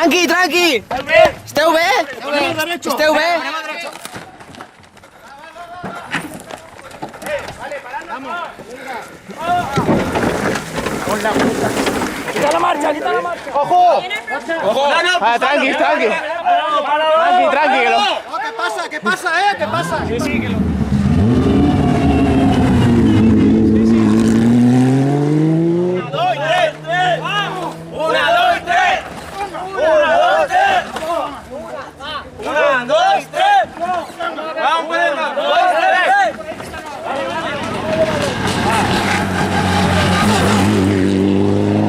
Tranqui, tranqui. Esteu bé? Esteu bé? ¡Quita la marcha, quita la marcha! ¡Ojo! ¡Ojo! Tranqui, tranqui. Tranqui, que lo... ¿Qué pasa? ¿Qué pasa, ¿Qué pasa? Sí, sí, que lo...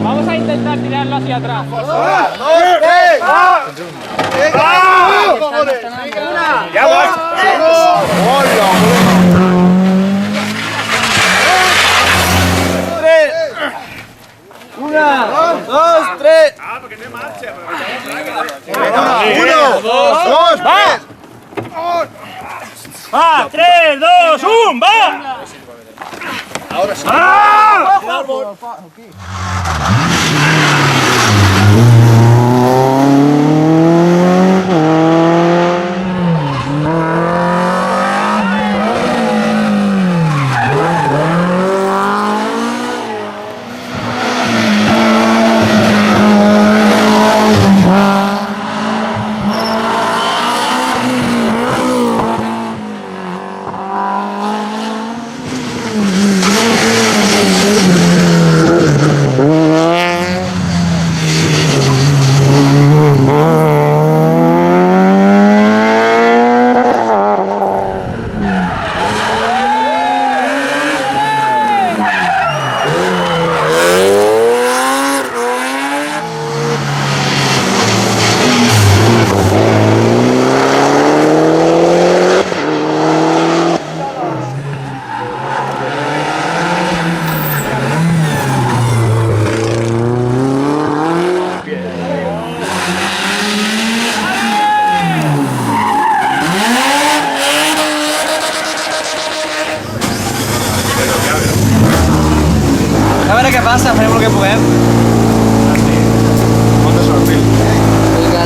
Vamos a intentar tirarlo hacia atrás. ¡Ya vas! Una, dos, tres. Ah, porque no hay marcha. Uno, dos, tres. ¡Va! ¡3, 2, 1! ¡Va! Ahora sí. ¡Ah! A veure què passa, farem el que puguem. Molta sort, Phil. Vinga,